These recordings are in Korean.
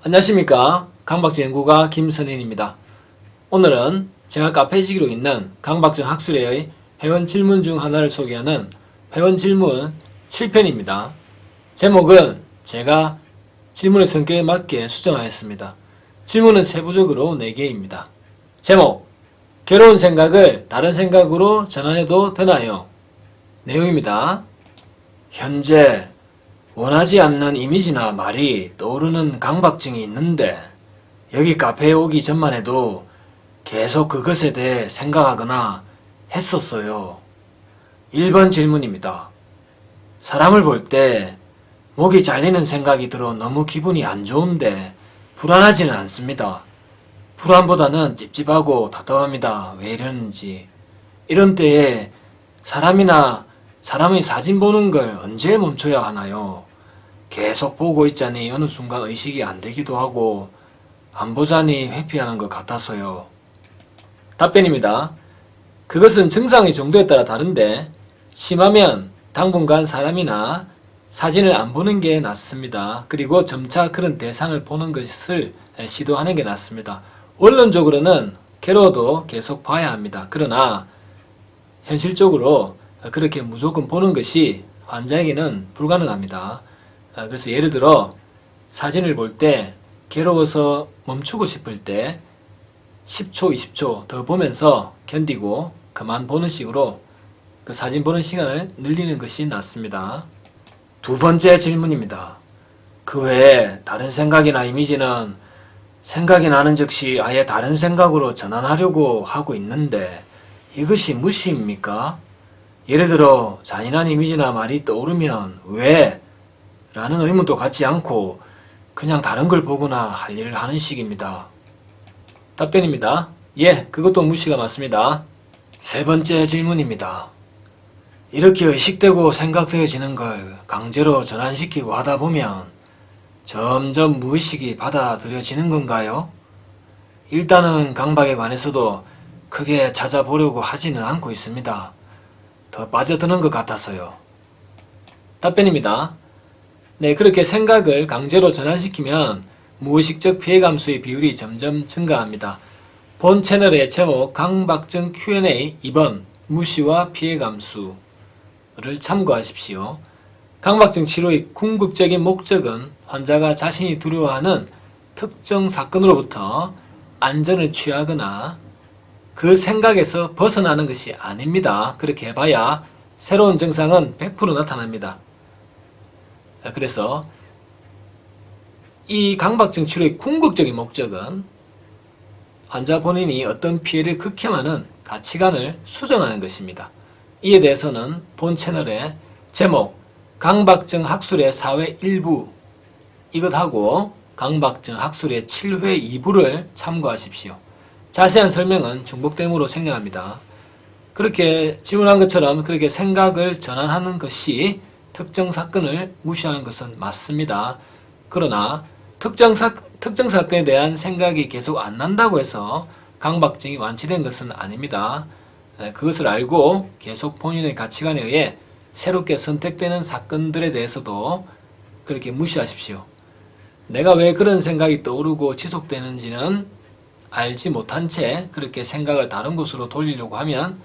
안녕하십니까. 강박증 연구가 김선인입니다. 오늘은 제가 카페지기로 있는 강박증 학술회의 회원 질문 중 하나를 소개하는 회원 질문 7편입니다. 제목은 제가 질문의 성격에 맞게 수정하였습니다. 질문은 세부적으로 4개입니다. 제목, 괴로운 생각을 다른 생각으로 전환해도 되나요? 내용입니다. 현재 원하지 않는 이미지나 말이 떠오르는 강박증이 있는데 여기 카페에 오기 전만 해도 계속 그것에 대해 생각하거나 했었어요. 1번 질문입니다. 사람을 볼 때 목이 잘리는 생각이 들어 너무 기분이 안 좋은데 불안하지는 않습니다. 불안보다는 찝찝하고 답답합니다. 왜 이러는지. 이런 때에 사람의 사진 보는 걸 언제 멈춰야 하나요? 계속 보고 있자니 어느 순간 의식이 안 되기도 하고 안 보자니 회피하는 것 같아서요. 답변입니다. 그것은 증상의 정도에 따라 다른데 심하면 당분간 사람이나 사진을 안 보는 게 낫습니다. 그리고 점차 그런 대상을 보는 것을 시도하는 게 낫습니다. 원론적으로는 괴로워도 계속 봐야 합니다. 그러나 현실적으로 그렇게 무조건 보는 것이 환자에게는 불가능합니다. 그래서 예를 들어 사진을 볼 때 괴로워서 멈추고 싶을 때 10초, 20초 더 보면서 견디고 그만 보는 식으로 그 사진 보는 시간을 늘리는 것이 낫습니다. 2번째 질문입니다. 그 외에 다른 생각이나 이미지는 생각이 나는 즉시 아예 다른 생각으로 전환하려고 하고 있는데 이것이 무시입니까? 예를 들어 잔인한 이미지나 말이 떠오르면 왜? 라는 의문도 갖지 않고 그냥 다른 걸 보거나 할 일을 하는 식입니다. 답변입니다. 예, 그것도 무시가 맞습니다. 3번째 질문입니다. 이렇게 의식되고 생각되어지는 걸 강제로 전환시키고 하다 보면 점점 무의식이 받아들여지는 건가요? 일단은 강박에 관해서도 크게 찾아보려고 하지는 않고 있습니다. 더 빠져드는 것 같아서요. 답변입니다. 네, 그렇게 생각을 강제로 전환시키면 무의식적 피해 감수의 비율이 점점 증가합니다. 본 채널의 제목 강박증 Q&A 2번 무시와 피해 감수를 참고하십시오. 강박증 치료의 궁극적인 목적은 환자가 자신이 두려워하는 특정 사건으로부터 안전을 취하거나 그 생각에서 벗어나는 것이 아닙니다. 그렇게 해봐야 새로운 증상은 100% 나타납니다. 그래서 이 강박증 치료의 궁극적인 목적은 환자 본인이 어떤 피해를 극혐하는 가치관을 수정하는 것입니다. 이에 대해서는 본 채널의 제목 강박증 학술의 4회 1부 이것하고 강박증 학술의 7회 2부를 참고하십시오. 자세한 설명은 중복됨으로 생략합니다. 그렇게 질문한 것처럼 그렇게 생각을 전환하는 것이 특정 사건을 무시하는 것은 맞습니다. 그러나 특정 사건에 대한 생각이 계속 안 난다고 해서 강박증이 완치된 것은 아닙니다. 그것을 알고 계속 본인의 가치관에 의해 새롭게 선택되는 사건들에 대해서도 그렇게 무시하십시오. 내가 왜 그런 생각이 떠오르고 지속되는지는 알지 못한 채 그렇게 생각을 다른 곳으로 돌리려고 하면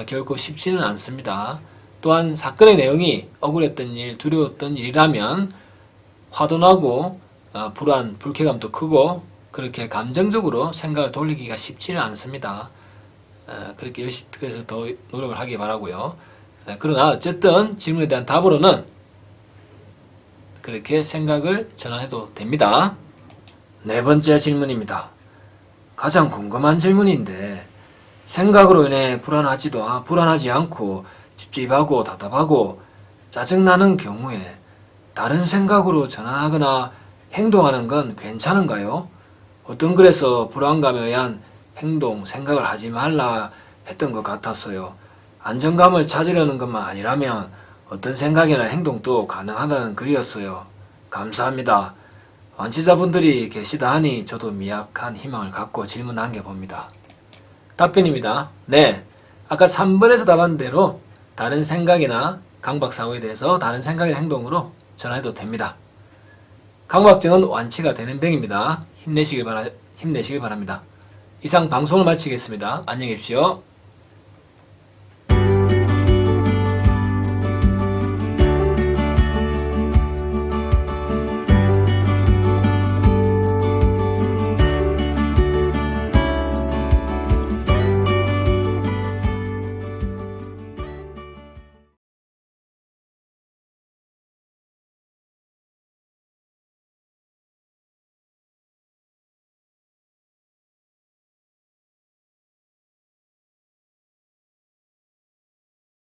결코 쉽지는 않습니다. 또한 사건의 내용이 억울했던 일, 두려웠던 일이라면 화도 나고 불안, 불쾌감도 크고 그렇게 감정적으로 생각을 돌리기가 쉽지는 않습니다. 그래서 더 노력을 하기 바라고요. 그러나 어쨌든 질문에 대한 답으로는 그렇게 생각을 전환해도 됩니다. 4번째 질문입니다. 가장 궁금한 질문인데 생각으로 인해 불안하지 않고 찝찝하고 답답하고 짜증나는 경우에 다른 생각으로 전환하거나 행동하는 건 괜찮은가요? 어떤 글에서 불안감에 의한 생각을 하지 말라 했던 것 같았어요. 안정감을 찾으려는 것만 아니라면 어떤 생각이나 행동도 가능하다는 글이었어요. 감사합니다. 완치자분들이 계시다 하니 저도 미약한 희망을 갖고 질문 남겨봅니다. 답변입니다. 네, 아까 3번에서 답한 대로 다른 생각이나 강박사고에 대해서 다른 생각이나 행동으로 전환해도 됩니다. 강박증은 완치가 되는 병입니다. 힘내시길 바랍니다. 이상 방송을 마치겠습니다. 안녕히 계십시오.